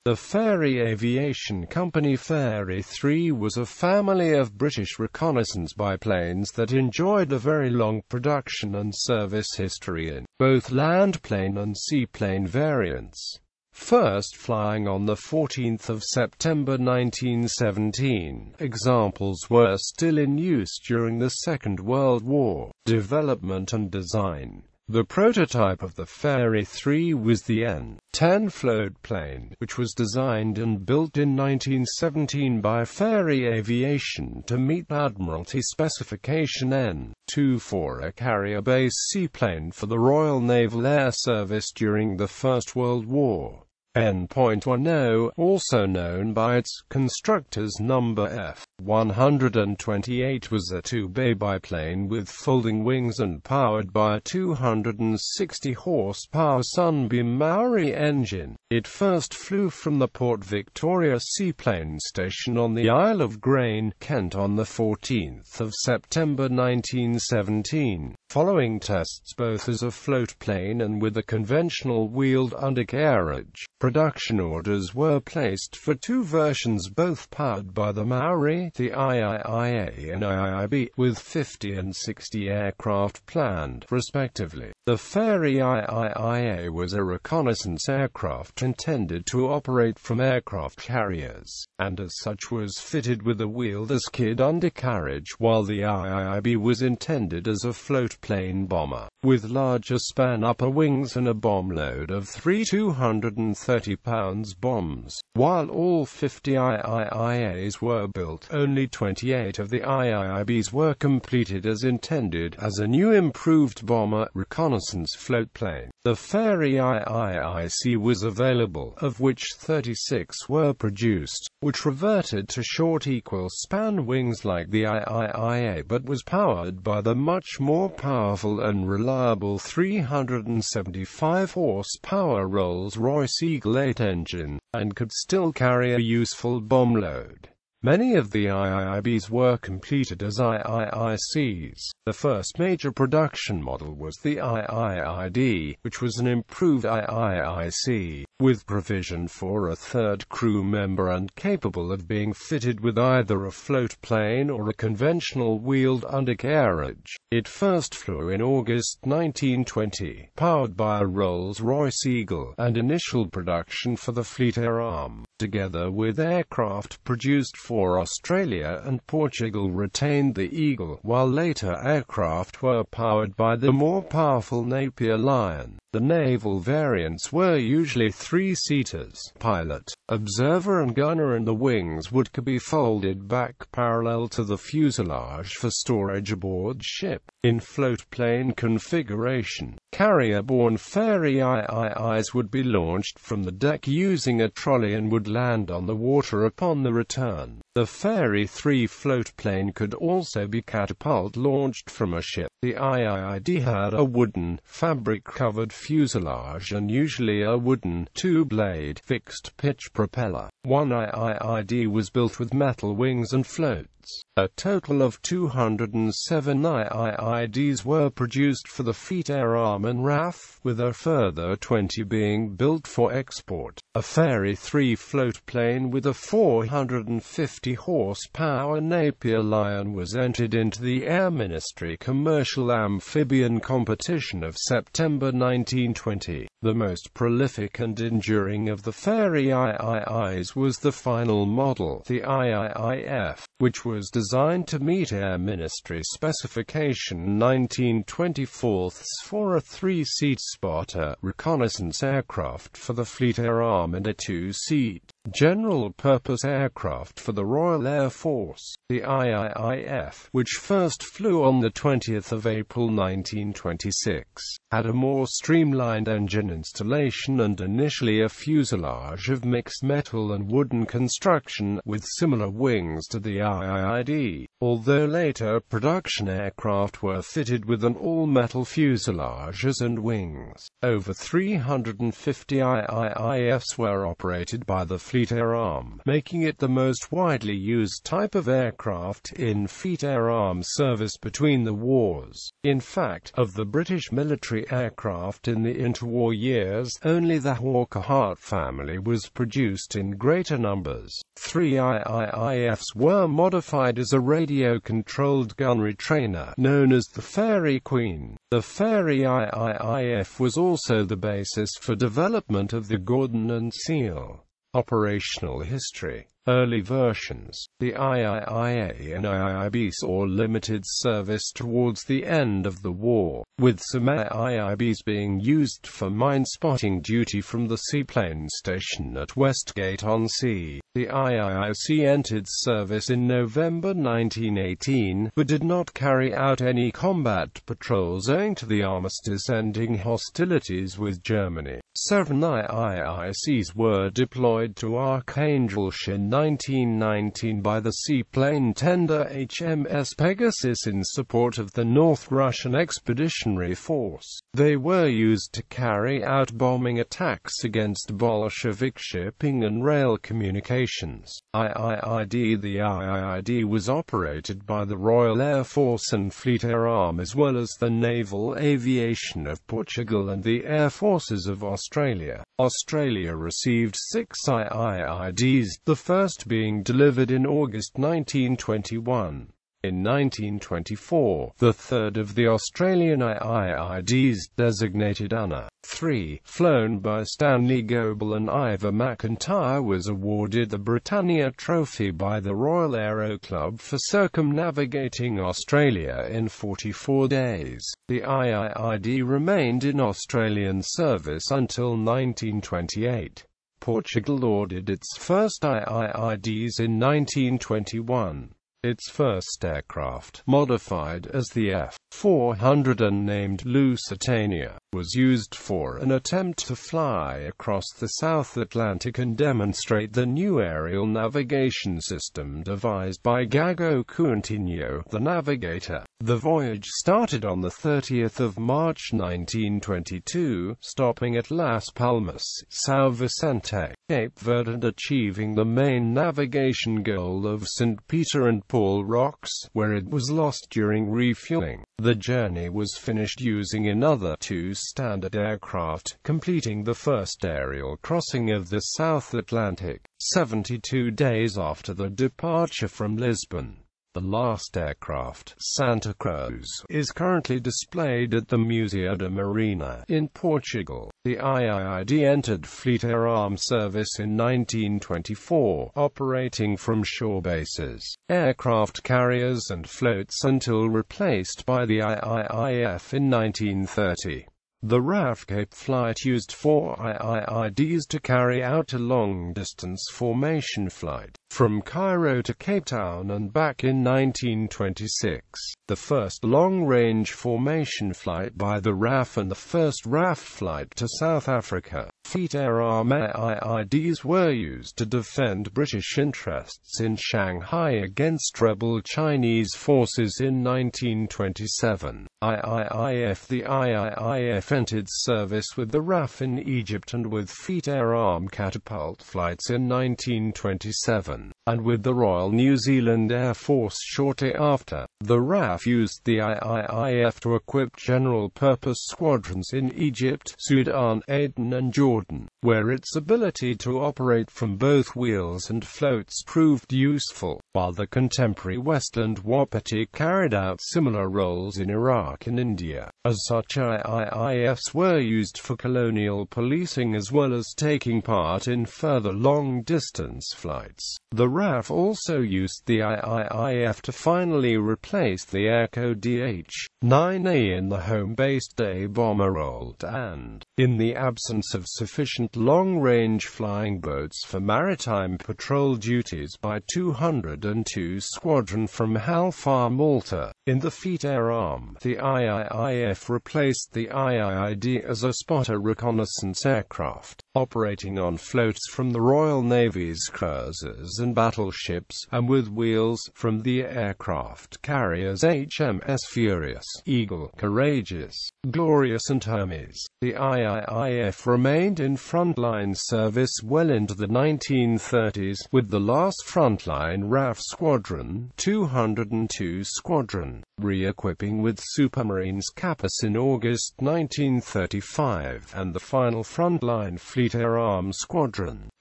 The Fairey Aviation Company Fairey III was a family of British reconnaissance biplanes that enjoyed a very long production and service history in both landplane and seaplane variants. First flying on the 14th of September 1917, examples were still in use during the Second World War. Development and design. The prototype of the Fairey III was the N-10 floatplane, which was designed and built in 1917 by Fairey Aviation to meet Admiralty specification N-2 for a carrier-based seaplane for the Royal Naval Air Service during the First World War. N.10, also known by its constructor's number F-128, was a two-bay biplane with folding wings and powered by a 260-horsepower Sunbeam Maori engine. It first flew from the Port Victoria Seaplane Station on the Isle of Grain, Kent on the 14th of September 1917, following tests both as a floatplane and with a conventional wheeled undercarriage. Production orders were placed for two versions, both powered by the Maori, the IIIA and IIB, with 50 and 60 aircraft planned, respectively. The Fairey IIIA was a reconnaissance aircraft intended to operate from aircraft carriers, and as such was fitted with a wheeled skid undercarriage, while the IIB was intended as a floatplane bomber, with larger span upper wings and a bomb load of 3 230-pound bombs. While all 50 IIIAs were built, only 28 of the IIBs were completed as intended as a new improved bomber reconnaissance floatplane. The Fairey IIIC was available, of which 36 were produced, which reverted to short equal-span wings like the IIIA, but was powered by the much more powerful and reliable 375-horsepower Rolls-Royce Eagle 8 engine, and could still carry a useful bomb load. Many of the IIBs were completed as IIICs. The first major production model was the IIID, which was an improved IIIC, with provision for a third crew member and capable of being fitted with either a floatplane or a conventional wheeled undercarriage. It first flew in August 1920, powered by a Rolls-Royce Eagle, and initial production for the Fleet Air Arm, together with aircraft produced for Australia and Portugal, retained the Eagle, while later aircraft were powered by the more powerful Napier Lion. The naval variants were usually three-seaters, pilot, observer and gunner, and the wings would be folded back parallel to the fuselage for storage aboard ship. In floatplane configuration, carrier-borne Fairey IIIs would be launched from the deck using a trolley and would land on the water upon the return. The Fairey III floatplane could also be catapult-launched from a ship. The IIID had a wooden, fabric-covered fuselage and usually a wooden, two-blade, fixed-pitch propeller. One IIID was built with metal wings and floats. A total of 207 IIIDs were produced for the Fleet Air Arm and RAF, with a further 20 being built for export. A Fairey III floatplane with a 450-horsepower Napier Lion was entered into the Air Ministry Commercial Amphibian Competition of September 1920. The most prolific and enduring of the Fairey IIIs was the final model, the IIIF, which was designed to meet Air Ministry specification 1924 for a three-seat spotter reconnaissance aircraft for the Fleet Air Arm and a two-seat general-purpose aircraft for the Royal Air Force. The IIIF, which first flew on the 20th of April 1926, had a more streamlined engine installation and initially a fuselage of mixed metal and wooden construction, with similar wings to the IIID, although later production aircraft were fitted with an all-metal fuselages and wings. Over 350 IIIFs were operated by the Fleet Air Arm, making it the most widely used type of aircraft in Fleet Air Arm service between the wars. In fact, of the British military aircraft in the interwar years, only the Hawker Hart family was produced in greater numbers. 3 IIIFs were modified as a radio-controlled gunnery trainer, known as the Fairey Queen. The Fairey IIIF was also the basis for development of the Gordon and Seal. Operational history. Early versions. The IIIA and IIB saw limited service towards the end of the war, with some IIBs being used for mine-spotting duty from the seaplane station at Westgate-on-Sea. The IIIC entered service in November 1918, but did not carry out any combat patrols owing to the armistice ending hostilities with Germany. 7 IIICs were deployed to Archangel in 1919 by the seaplane tender HMS Pegasus in support of the North Russian Expeditionary Force. They were used to carry out bombing attacks against Bolshevik shipping and rail communications. IIID. The IIID was operated by the Royal Air Force and Fleet Air Arm as well as the Naval Aviation of Portugal and the Air Forces of Australia. Australia received 6 IIIDs, the first being delivered in August 1921. In 1924, the third of the Australian IIIDs, designated Anna III, flown by Stanley Goble and Ivor McIntyre, was awarded the Britannia Trophy by the Royal Aero Club for circumnavigating Australia in 44 days. The IIID remained in Australian service until 1928. Portugal ordered its first IIIDs in 1921. Its first aircraft, modified as the F-400 and named Lusitania, was used for an attempt to fly across the South Atlantic and demonstrate the new aerial navigation system devised by Gago Coutinho, the navigator. The voyage started on the 30th of March 1922, stopping at Las Palmas, São Vicente, Cape Verde, and achieving the main navigation goal of St. Peter and Paul Rocks, where it was lost during refueling. The journey was finished using another 2 standard aircraft, completing the first aerial crossing of the South Atlantic, 72 days after the departure from Lisbon. The last aircraft, Santa Cruz, is currently displayed at the Museu da Marina in Portugal. The IIID entered Fleet Air Arm service in 1924, operating from shore bases, aircraft carriers and floats until replaced by the IIIF in 1930. The RAF Cape flight used 4 IIIDs to carry out a long-distance formation flight from Cairo to Cape Town and back in 1926. The first long-range formation flight by the RAF and the first RAF flight to South Africa. Fleet Air Arm IIIDs were used to defend British interests in Shanghai against rebel Chinese forces in 1927. IIIF. The IIIF entered service with the RAF in Egypt and with Fleet Air Arm catapult flights in 1927, and with the Royal New Zealand Air Force shortly after. The RAF used the IIIF to equip general-purpose squadrons in Egypt, Sudan, Aden and Jordan, where its ability to operate from both wheels and floats proved useful, while the contemporary Westland Wapiti carried out similar roles in Iraq and India. As such, IIIFs were used for colonial policing as well as taking part in further long-distance flights. The RAF also used the IIIF to finally replace the Echo DH-9A in the home-based A bomber role, and, in the absence of sufficient long-range flying boats for maritime patrol duties, by 202 Squadron from Halfar, Malta. In the Fleet Air Arm, the IIIF replaced the IIID as a spotter reconnaissance aircraft. operating on floats from the Royal Navy's cruisers and battleships, and with wheels from the aircraft carriers HMS Furious, Eagle, Courageous, Glorious and Hermes. The IIIF remained in frontline service well into the 1930s, with the last frontline RAF Squadron, 202 Squadron, re-equipping with Supermarines Capus in August 1935, and the final frontline Fleet Air Arm Squadron,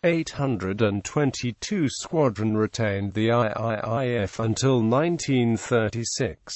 822 Squadron retained the IIIF until 1936.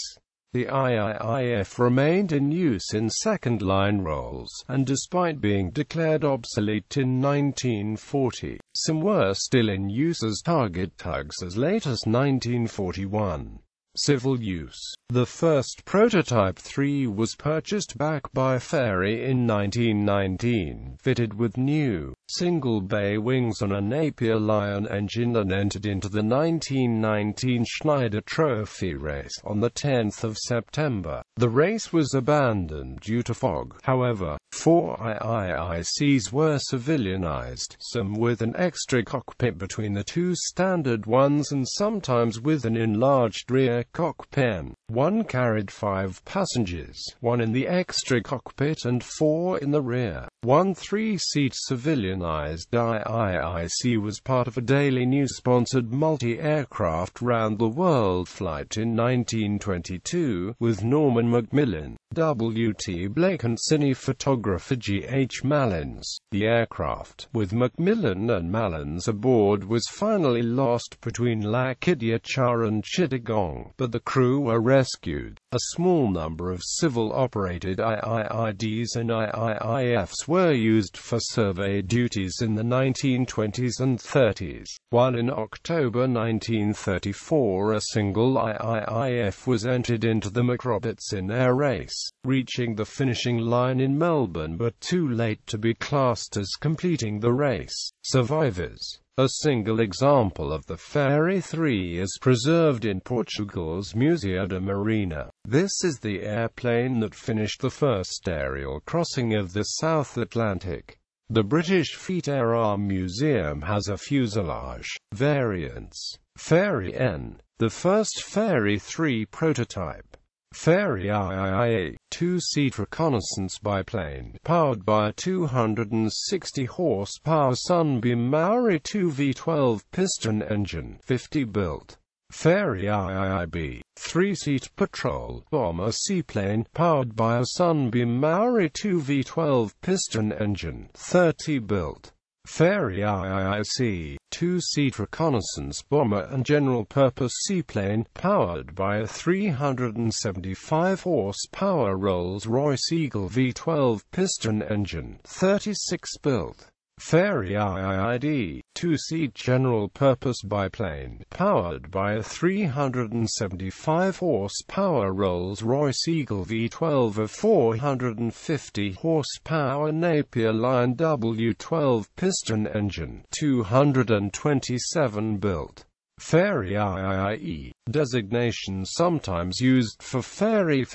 The IIIF remained in use in second-line roles, and despite being declared obsolete in 1940, some were still in use as target tugs as late as 1941. Civil use. The first prototype 3 was purchased back by Fairey in 1919, fitted with new, single-bay wings on a Napier Lion engine, and entered into the 1919 Schneider Trophy race on the 10th of September. The race was abandoned due to fog. However, 4 IIICs were civilianized, some with an extra cockpit between the two standard ones and sometimes with an enlarged rear cockpit. One carried 5 passengers, 1 in the extra cockpit and 4 in the rear. One 3-seat civilianized IIIC was part of a Daily News-sponsored multi-aircraft round-the-world flight in 1922, with Norman Macmillan, W.T. Blake and cine photographer G.H. Malins. The aircraft, with Macmillan and Malins aboard, was finally lost between Lakidia and Chittagong, but the crew were rescued. A small number of civil-operated IIIDs and IIIFs were used for survey duties in the 1920s and 30s, while in October 1934 a single IIIF was entered into the Macrobertson Air Race, reaching the finishing line in Melbourne but too late to be classed as completing the race. Survivors. A single example of the Fairey III is preserved in Portugal's Museu da Marina. This is the airplane that finished the first aerial crossing of the South Atlantic. The British Fleet Air Arm Museum has a fuselage, variants, Fairey N, the first Fairey III prototype. Fairey III, 2-seat reconnaissance biplane, powered by a 260-horsepower Sunbeam Maori 2 V12 piston engine, 50 built. Fairey IIB, 3-seat patrol bomber seaplane, powered by a Sunbeam Maori 2 V12 piston engine, 30 built. Fairey IIC, 2-seat reconnaissance bomber and general-purpose seaplane, powered by a 375-horsepower Rolls-Royce Eagle V12 piston engine, 36 built. Fairey IID, 2-seat general-purpose biplane, powered by a 375-horsepower Rolls-Royce Eagle V12 of 450-horsepower Napier Lion W12 piston engine, 227 built. Fairey IIE, designation sometimes used for Fairey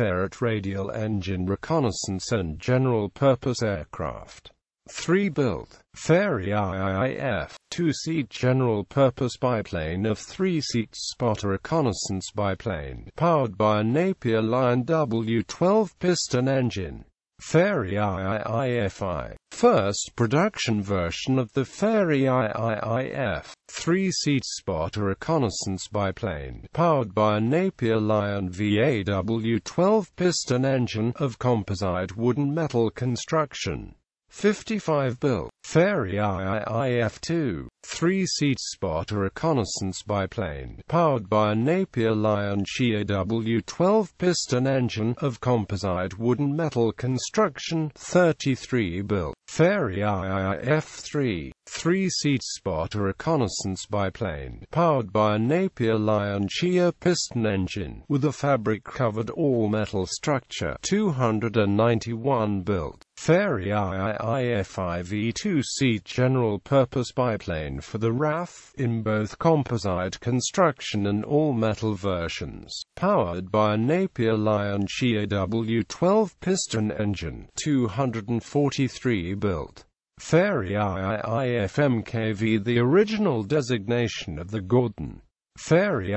radial engine reconnaissance and general-purpose aircraft. 3 built. Fairey IIF, 2-seat general-purpose biplane of 3-seat spotter reconnaissance biplane, powered by a Napier Lion W12 piston engine. Fairey IIFI, first production version of the Fairey IIF, 3-seat spotter reconnaissance biplane, powered by a Napier Lion VAW12 piston engine of composite wooden metal construction. 55 built. Fairey IIF-2, 3-seat spotter reconnaissance biplane, powered by a Napier Lion GAW12 piston engine of composite wooden metal construction. 33 built. Fairey IIF-3, 3-seat spotter reconnaissance biplane, powered by a Napier Lion GA piston engine, with a fabric-covered all-metal structure. 291 built. Fairey IIF-5E, 2-seat general-purpose biplane for the RAF, in both composite construction and all-metal versions, powered by a Napier Lion GAW12 piston engine. 243 built. Fairey III, the original designation of the Gordon. Fairey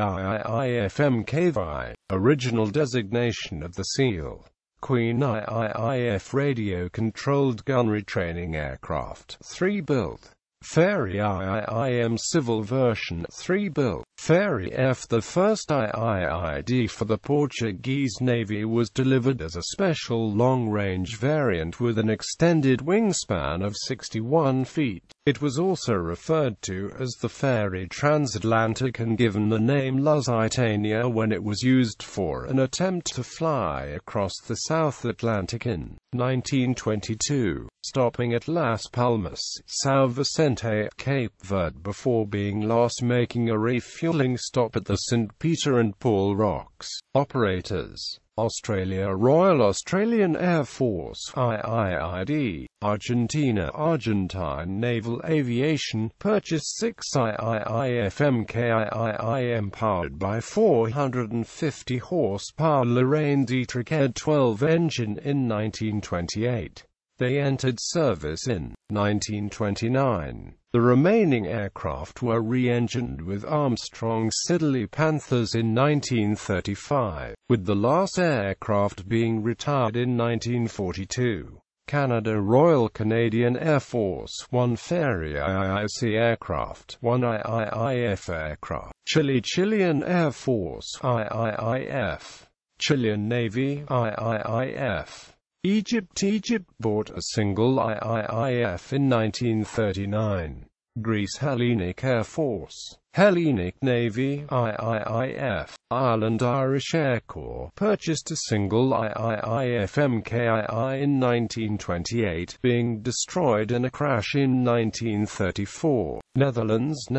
III, original designation of the Seal. Queen IIIF radio-controlled gun retraining aircraft. 3 built. Fairey IIM civil version. 3 built. Fairey F, the first IIID for the Portuguese Navy, was delivered as a special long-range variant with an extended wingspan of 61 feet. It was also referred to as the Fairey Transatlantic and given the name Lusitania when it was used for an attempt to fly across the South Atlantic in 1922, stopping at Las Palmas, São Vicente, Cape Verde before being lost, making a refueling stop at the St. Peter and Paul Rocks. Operators: Australia, Royal Australian Air Force, IIID, Argentina, Argentine Naval Aviation, purchased 6 IIIF MKIIM powered by 450 horsepower Lorraine Dietrich Ed 12 engine in 1928. They entered service in 1929. The remaining aircraft were re-engined with Armstrong Siddeley Panthers in 1935, with the last aircraft being retired in 1942. Canada, Royal Canadian Air Force, 1 Fairey IIC aircraft, 1 IIIF aircraft. Chile, Chilean Air Force, IIIF. Chilean Navy, IIIF. Egypt bought a single IIIF in 1939. Greece, Hellenic Air Force, Hellenic Navy, IIIF. Ireland, Irish Air Corps purchased a single IIIF MKII in 1928, being destroyed in a crash in 1934. Netherlands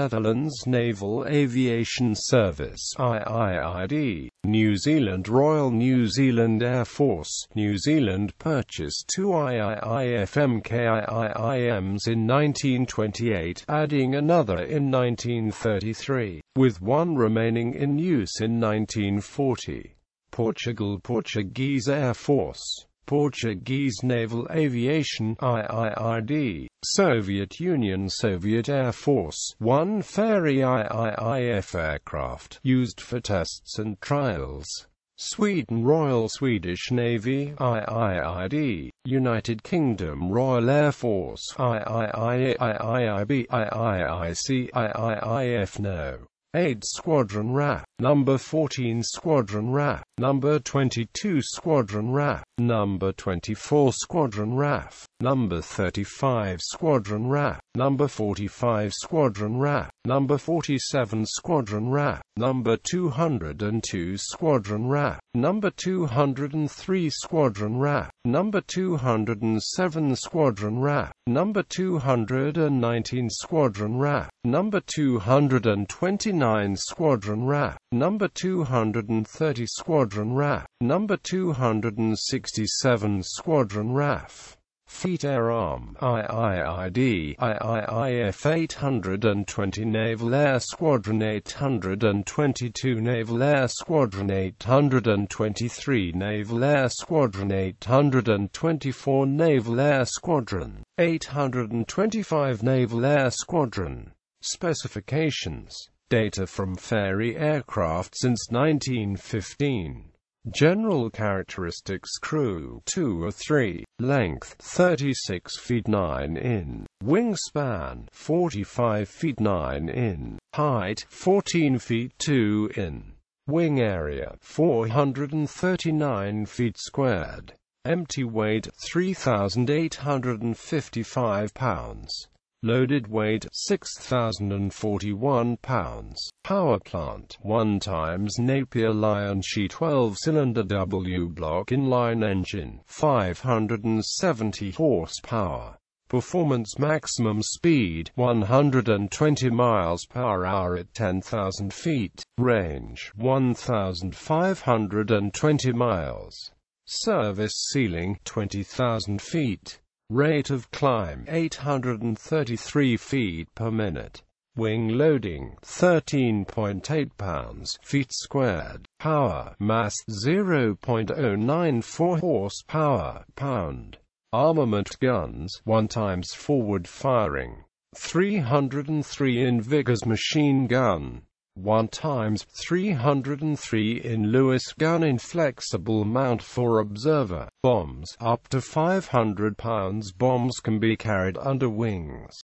Naval Aviation Service, IIID. New Zealand, Royal New Zealand Air Force, New Zealand purchased 2 IIIF MKIIMs in 1928, adding another in 1933, with one remaining in use in 1940. Portugal, Portuguese Air Force, Portuguese Naval Aviation, IIID. Soviet Union, Soviet Air Force, 1 Fairey IIIF aircraft, used for tests and trials. Sweden, Royal Swedish Navy, IIID. United Kingdom, Royal Air Force, IIIA, IIIB, IIIC, IIIF No. 8 Squadron RAF, Number 14 Squadron RAF, Number 22 Squadron RAF, Number 24 Squadron RAF, Number 35 Squadron RAF, Number 45 Squadron RAF, Number 47 Squadron RAF, Number 202 Squadron RAF, Number 203 Squadron RAF, Number 207 Squadron RAF, Number 219 Squadron RAF, Number 229 Squadron RAF, Number 230 Squadron RAF, Number 267 Squadron RAF. Fleet Air Arm, IIID, IIIF 820 Naval Air Squadron 822 Naval Air Squadron 823 Naval Air Squadron 824 Naval Air Squadron 825 Naval Air Squadron. Specifications. Data from Fairey aircraft since 1915. General characteristics: crew 2 or 3, length 36 feet 9 in, wingspan 45 feet 9 in, height 14 feet 2 in, wing area 439 feet squared, empty weight 3,855 pounds. Loaded weight 6,041 pounds. Power plant 1 times Napier Lion She 12-cylinder W-block inline engine, 570 horsepower. Performance: maximum speed 120 miles per hour at 10,000 feet. Range 1,520 miles. Service ceiling 20,000 feet. Rate of climb 833 feet per minute. Wing loading 13.8 pounds feet squared. Power mass 0.094 horsepower pound. Armament guns, 1 times forward firing. 303 in Vickers machine gun. 1 times 303 in Lewis gun in flexible mount for observer. Bombs. Up to 500 pounds bombs can be carried under wings.